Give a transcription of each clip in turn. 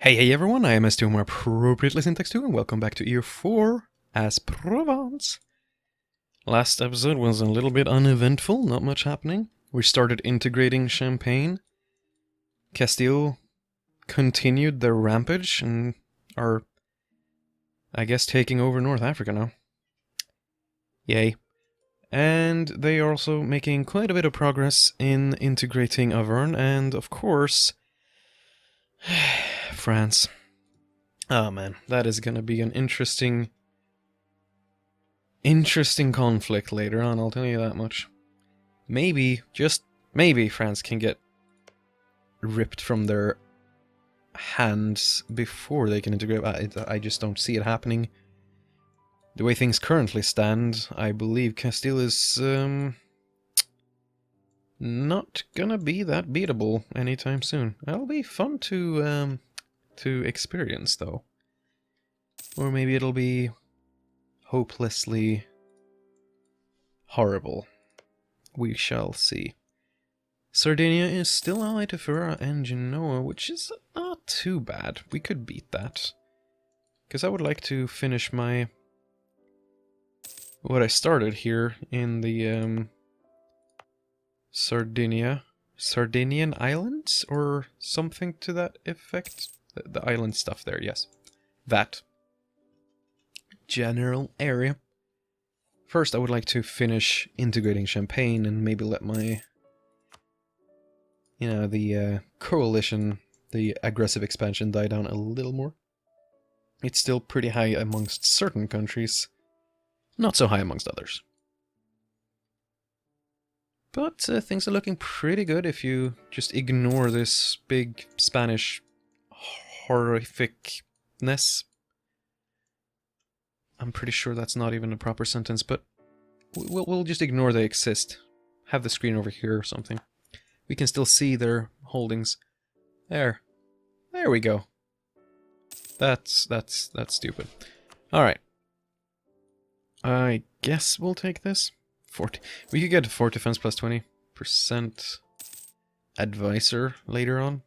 Hey everyone, I am S2 more appropriately SyntaxTwo, and welcome back to EU4 as Provence. Last episode was a little bit uneventful, not much happening. We started integrating Champagne. Castile continued their rampage and are, I guess, taking over North Africa now. Yay. And they are also making quite a bit of progress in integrating Auvergne and, of course, France. Oh man, that is gonna be an interesting conflict later on, I'll tell you that much. Maybe, just maybe, France can get ripped from their hands before they can integrate. I just don't see it happening. The way things currently stand, I believe Castile is not gonna be that beatable anytime soon. That'll be fun to experience, though. Or maybe it'll be hopelessly horrible. We shall see. Sardinia is still allied to Ferrara and Genoa, which is not too bad. We could beat that. Because I would like to finish my... what I started here in the Sardinian Islands? Or something to that effect? The island stuff there, yes. That general area. First, I would like to finish integrating Champagne and maybe let my... the coalition, the aggressive expansion die down a little more. It's still pretty high amongst certain countries, not so high amongst others. But things are looking pretty good if you just ignore this big Spanish horrificness. I'm pretty sure that's not even a proper sentence, but we'll just ignore they exist. Have the screen over here or something. We can still see their holdings. There we go. That's stupid. Alright. I guess we'll take this. 40. We could get fort defense plus 20% advisor later on.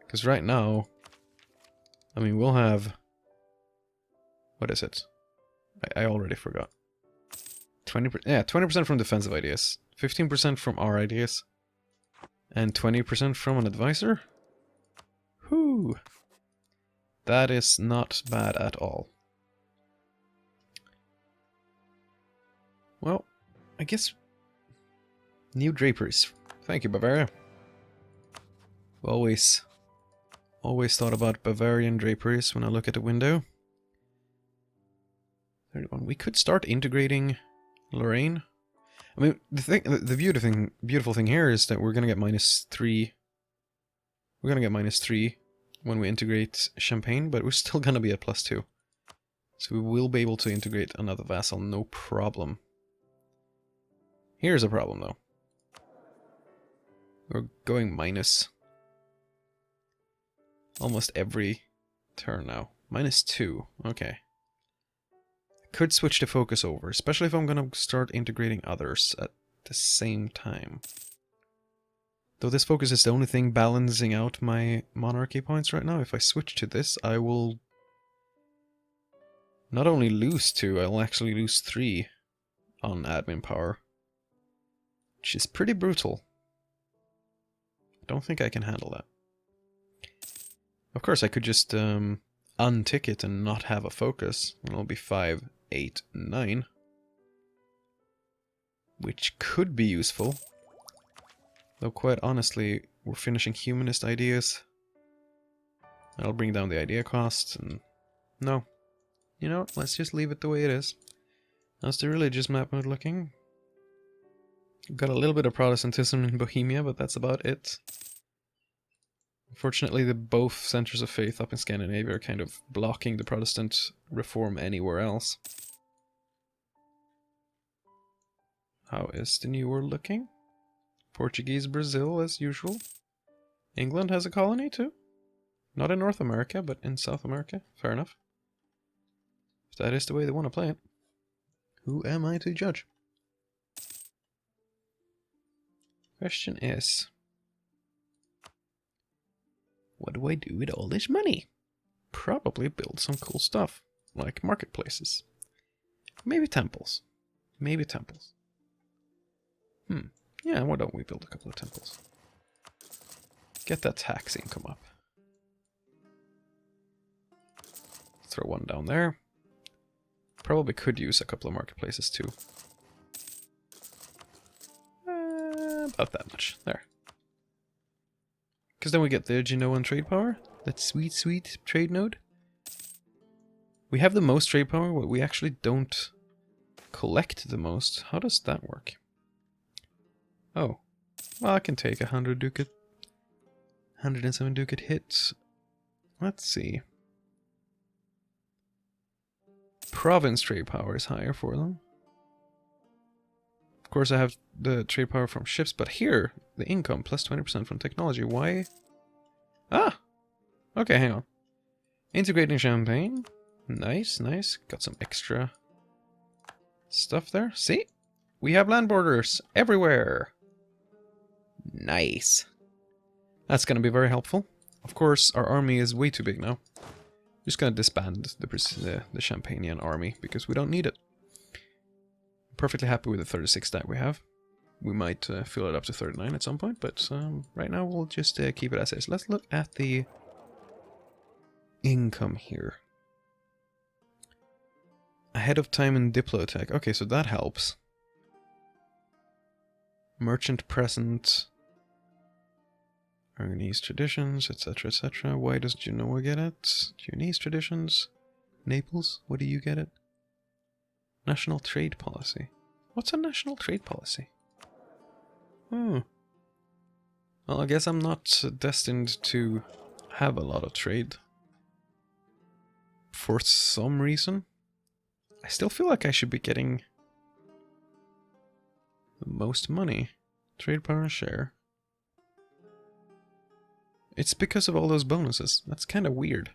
Because right now, I mean, we'll have... what is it? I already forgot. 20%, yeah, 20% from defensive ideas. 15% from our ideas. And 20% from an advisor? Whew. That is not bad at all. Well, I guess... new draperies. Thank you, Bavaria. Always thought about Bavarian draperies when I look at the window. 31. We could start integrating Lorraine. I mean, the beautiful thing here is that we're gonna get -3. We're gonna get -3 when we integrate Champagne, but we're still gonna be at +2. So we will be able to integrate another vassal, no problem. Here's a problem, though. We're going minus almost every turn now. -2, okay. Could switch the focus over, especially if I'm gonna start integrating others at the same time. Though this focus is the only thing balancing out my monarchy points right now, if I switch to this, I will not only lose 2, I'll actually lose 3 on admin power. Which is pretty brutal. I don't think I can handle that. Of course, I could just untick it and not have a focus. It'll be 5, 8, 9. Which could be useful. Though quite honestly, we're finishing humanist ideas. That'll bring down the idea cost, and... no. You know, let's just leave it the way it is. How's the religious map mode looking? We've got a little bit of Protestantism in Bohemia, but that's about it. Unfortunately, both centers of faith up in Scandinavia are kind of blocking the Protestant reform anywhere else. How is the New World looking? Portuguese Brazil, as usual. England has a colony, too. Not in North America, but in South America. Fair enough. If that is the way they want to play it. Who am I to judge? Question is... What do I do with all this money? Probably build some cool stuff, like marketplaces. Maybe temples. Maybe temples. Yeah, why don't we build a couple of temples? Get that tax income up. Throw one down there. Probably could use a couple of marketplaces too. About that much. There. Because then we get the Genoan trade power. That sweet, sweet trade node. We have the most trade power, but we actually don't collect the most. How does that work? Oh. Well, I can take 100 ducat. 107 ducat hits. Let's see. Provence trade power is higher for them. Of course, I have the trade power from ships, but here, the income, plus 20% from technology. Why? Ah! Okay, hang on. Integrating champagne. Nice, nice. Got some extra stuff there. See? We have land borders everywhere. Nice. That's going to be very helpful. Of course, our army is way too big now. Just going to disband the Champagnian army, because we don't need it. Perfectly happy with the 36 that we have. We might fill it up to 39 at some point, but right now we'll just keep it as is. Let's look at the income here. Ahead of time in Diplo attack. Okay, so that helps. Merchant present. Aragonese traditions, etc., etc. Why does Genoa get it? Genoese traditions. Naples, what do you get it? National trade policy. What's a national trade policy? Hmm. Well, I guess I'm not destined to have a lot of trade. For some reason. I still feel like I should be getting the most money. Trade power and share. It's because of all those bonuses. That's kind of weird.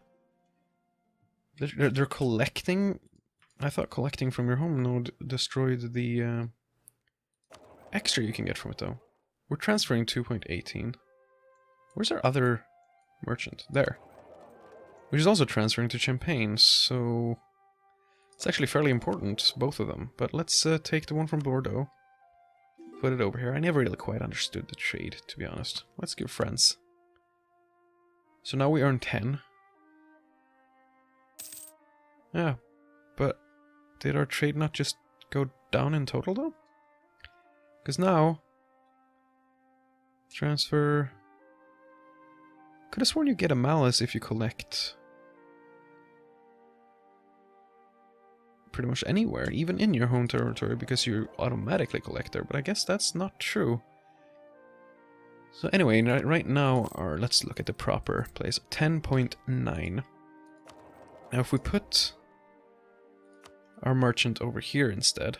They're collecting... I thought collecting from your home node destroyed the extra you can get from it, though. We're transferring 2.18. Where's our other merchant? There. Which is also transferring to Champagne, so... It's actually fairly important, both of them. But let's take the one from Bordeaux. Put it over here. I never really quite understood the trade, to be honest. Let's give France. So now we earn 10. Yeah, but did our trade not just go down in total, though? Because now... Transfer... Could have sworn you get a malice if you collect... pretty much anywhere, even in your home territory, because you automatically collect there, but I guess that's not true. So anyway, right now, let's look at the proper place. 10.9. Now if we put our merchant over here instead.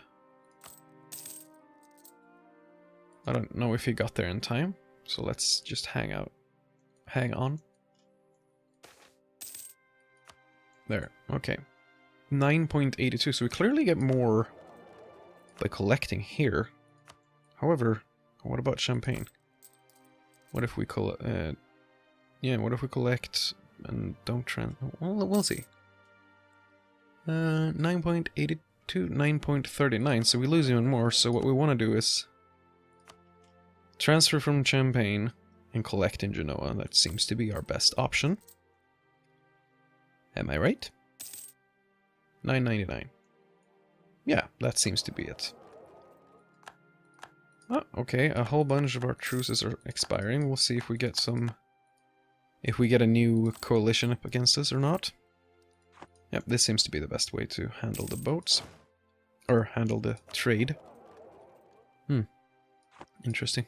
I don't know if he got there in time, so let's just hang on. There, okay. 9.82, so we clearly get more by collecting here. However, what about Champagne? What if we what if we collect and don't well, we'll see. 9.82, 9.39, so we lose even more, so what we want to do is transfer from Champagne and collect in Genoa. That seems to be our best option. Am I right? 9.99. Yeah, that seems to be it. Oh, okay, a whole bunch of our truces are expiring. We'll see if we get a new coalition up against us or not. Yep, this seems to be the best way to handle the boats. Or handle the trade. Interesting.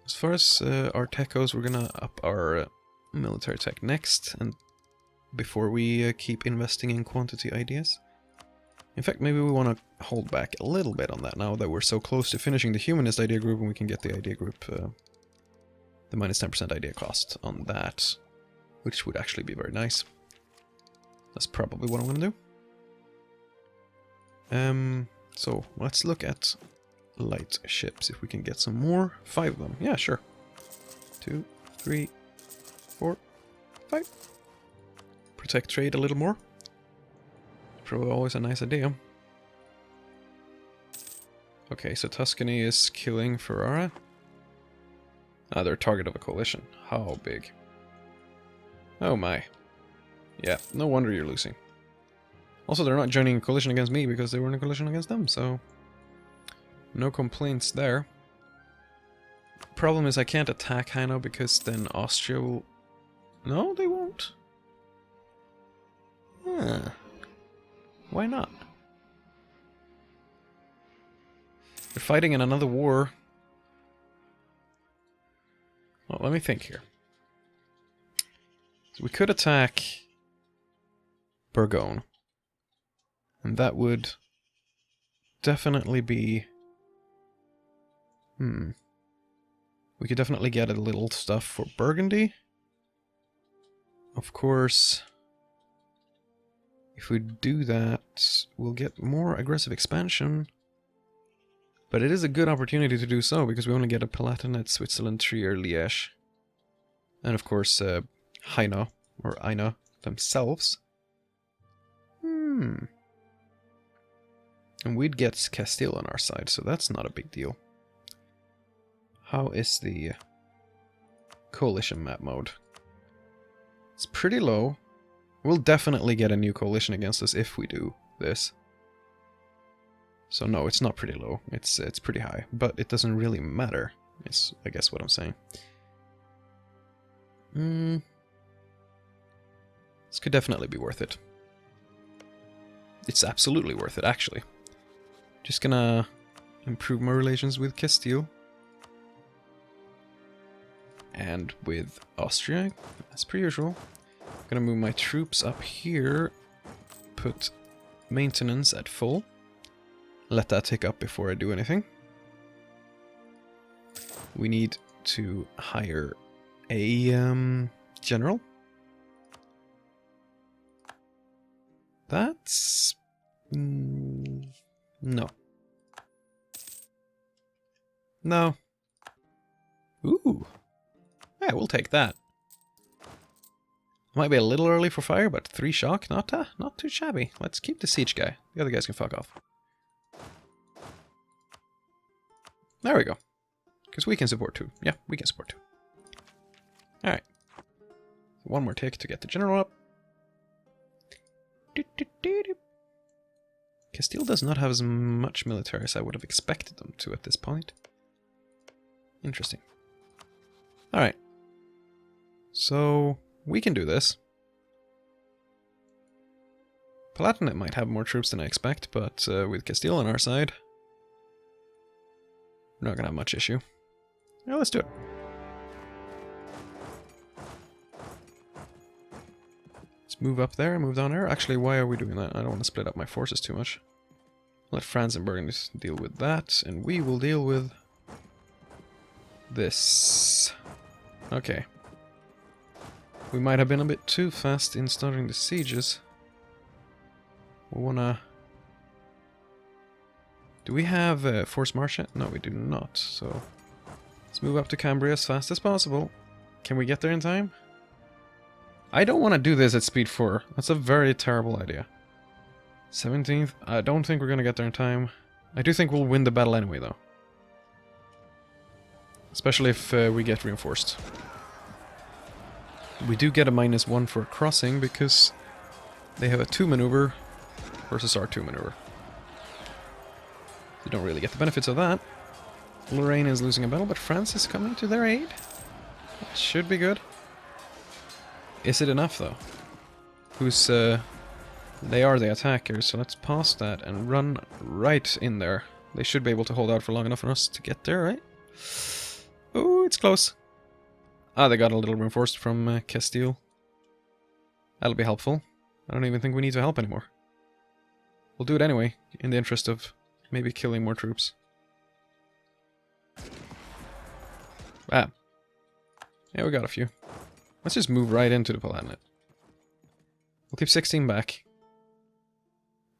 As far as our tech goes, we're gonna up our military tech next, and before we keep investing in quantity ideas. In fact, maybe we want to hold back a little bit on that now that we're so close to finishing the humanist idea group, and we can get the idea group, the minus 10% idea cost on that, which would actually be very nice. That's probably what I'm going to do. So let's look at light ships, if we can get some more. 5 of them. Yeah, sure. 2, 3, 4, 5. Protect trade a little more. Probably always a nice idea. Okay, so Tuscany is killing Ferrara. Ah, they're a target of a coalition. How big? Oh my. Yeah, no wonder you're losing. Also, they're not joining a coalition against me because they were in a coalition against them, so... no complaints there. Problem is I can't attack Hainaut because then Austria will... No, they won't. Huh. Why not? They're fighting in another war. Well, let me think here. So we could attack Burgoyne. And that would definitely be... We could definitely get a little stuff for Burgundy. Of course, if we do that, we'll get more aggressive expansion. But it is a good opportunity to do so, because we only get a Palatinate, Switzerland, Trier, Liège. And of course, Hainaut, or Hainaut themselves. And we'd get Castile on our side, so that's not a big deal. How is the coalition map mode? It's pretty low. We'll definitely get a new coalition against us if we do this. So no, it's not pretty low. It's pretty high, but it doesn't really matter. Is I guess what I'm saying. This could definitely be worth it. It's absolutely worth it, actually. Just gonna improve my relations with Castile. And with Austria, as per usual. I'm gonna move my troops up here. Put maintenance at full. Let that tick up before I do anything. We need to hire a general. That's... no. No. Ooh. Yeah, we'll take that. Might be a little early for fire, but 3 shock, not too shabby. Let's keep the siege guy. The other guys can fuck off. There we go. Because we can support 2. Yeah, we can support 2. Alright. One more tick to get the general up. Castile does not have as much military as I would have expected them to at this point. Interesting. Alright. So, we can do this. Palatinate might have more troops than I expect, but with Castile on our side, we're not gonna have much issue. Yeah, let's do it. Let's move up there, move down there. Actually, why are we doing that? I don't want to split up my forces too much. Let France and Burgundy deal with that, and we will deal with this. Okay. We might have been a bit too fast in starting the sieges. We wanna... Do we have force march yet? No, we do not, so... Let's move up to Cambria as fast as possible. Can we get there in time? I don't want to do this at speed 4. That's a very terrible idea. 17th? I don't think we're gonna get there in time. I do think we'll win the battle anyway, though. Especially if we get reinforced. We do get a -1 for crossing because they have a 2 maneuver versus our 2 maneuver. You don't really get the benefits of that. Lorraine is losing a battle, but France is coming to their aid. That should be good. Is it enough, though? Who's, they are the attackers, so let's pause that and run right in there. They should be able to hold out for long enough for us to get there, right? Oh, it's close. Ah, they got a little reinforced from Castile. That'll be helpful. I don't even think we need to help anymore. We'll do it anyway, in the interest of maybe killing more troops. Ah. Yeah, we got a few. Let's just move right into the Palatinate. We'll keep 16 back.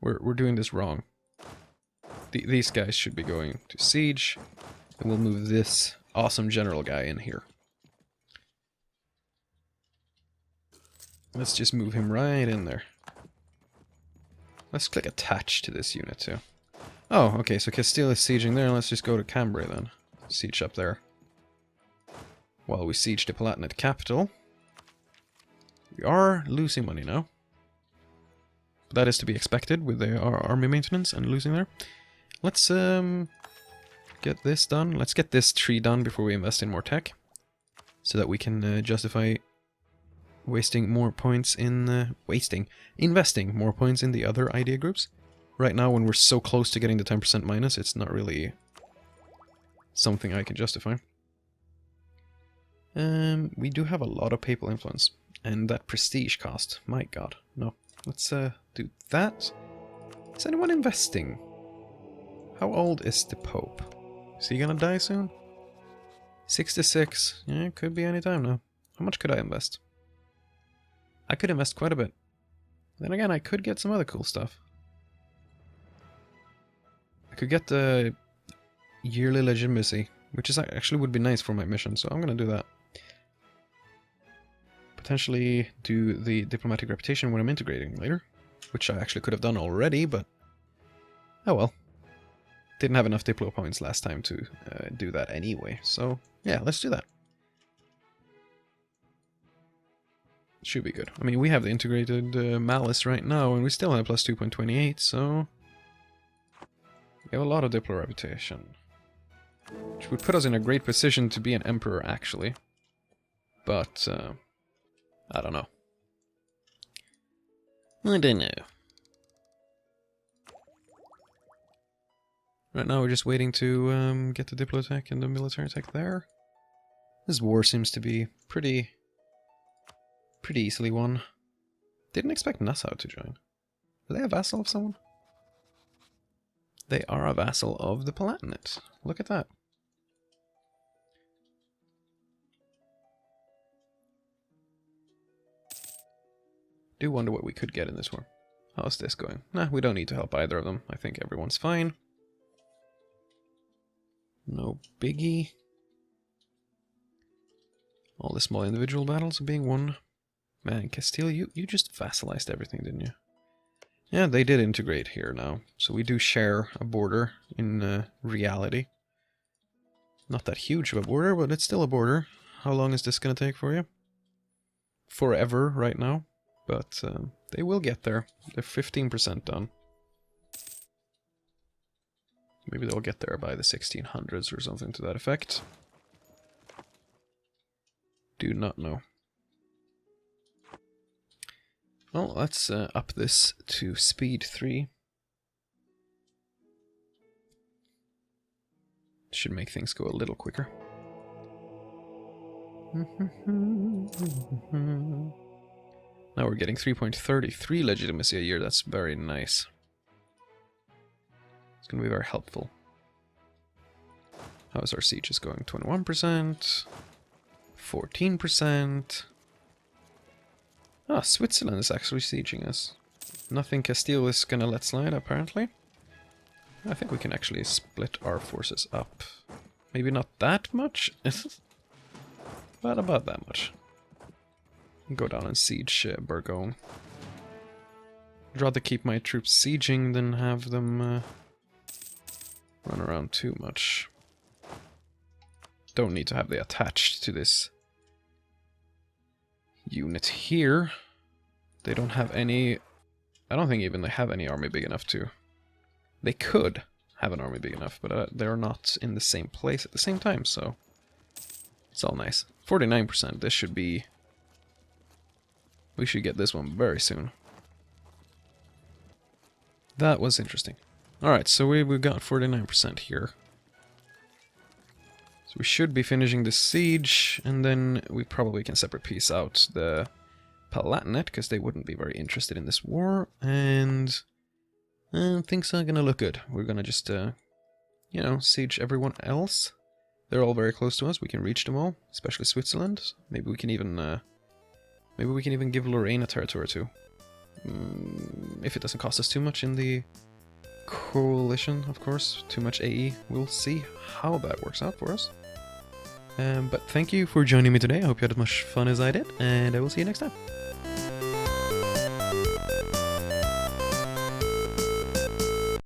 We're doing this wrong. These guys should be going to siege. And we'll move this awesome general guy in here. Let's just move him right in there. Let's click attach to this unit too. Oh, okay, so Castile is sieging there. Let's just go to Cambrai then. Siege up there. While we siege the Palatinate capital. We are losing money now. But that is to be expected with our army maintenance and losing there. Let's get this done. Let's get this tree done before we invest in more tech. So that we can justify wasting more points in... investing more points in the other idea groups. Right now, when we're so close to getting the 10% minus, it's not really something I can justify. We do have a lot of papal influence. And that prestige cost. My god. No. Let's do that. Is anyone investing? How old is the Pope? Is he gonna die soon? 66. Yeah, it could be any time now. How much could I invest? I could invest quite a bit. Then again, I could get some other cool stuff. I could get the yearly legitimacy, which is actually would be nice for my mission, so I'm gonna do that. Potentially do the diplomatic reputation when I'm integrating later, which I actually could have done already, but oh well. Didn't have enough Diplo points last time to do that anyway, so yeah, let's do that. Should be good. I mean, we have the integrated malice right now, and we still have plus 2.28, so we have a lot of Diplo reputation. Which would put us in a great position to be an emperor, actually. But, I don't know. I don't know. Right now we're just waiting to get the Diplo tech and the military tech there. This war seems to be pretty easily won. Didn't expect Nassau to join. Are they a vassal of someone? They are a vassal of the Palatinate. Look at that. Do wonder what we could get in this war. How's this going? Nah, we don't need to help either of them. I think everyone's fine. No biggie. All the small individual battles are being won. Man, Castile, you just vassalized everything, didn't you? Yeah, they did integrate here now. So we do share a border in reality. Not that huge of a border, but it's still a border. How long is this going to take for you? Forever right now. But they will get there. They're 15% done. Maybe they'll get there by the 1600s or something to that effect. Do not know. Well, let's up this to speed 3. Should make things go a little quicker. Now we're getting 3.33 legitimacy a year. That's very nice. It's going to be very helpful. How is our sieges going? 21%. 14%. Ah, Switzerland is actually sieging us. Nothing Castile is going to let slide, apparently. I think we can actually split our forces up. Maybe not that much, but about that much. Go down and siege Burgoyne. I'd rather keep my troops sieging than have them run around too much. Don't need to have the attached to this unit here. They don't have any... I don't think even they have any army big enough to... They could have an army big enough, but they're not in the same place at the same time, so... It's all nice. 49%, this should be... We should get this one very soon. That was interesting. Alright, so we've got 49% here. So we should be finishing the siege, and then we probably can separate piece out the Palatinate, because they wouldn't be very interested in this war, and things are gonna look good. We're gonna just, you know, siege everyone else. They're all very close to us, we can reach them all, especially Switzerland. Maybe we can even give Lorraine a territory too. If it doesn't cost us too much in the coalition, of course. Too much AE. We'll see how that works out for us. But thank you for joining me today. I hope you had as much fun as I did, and I will see you next time.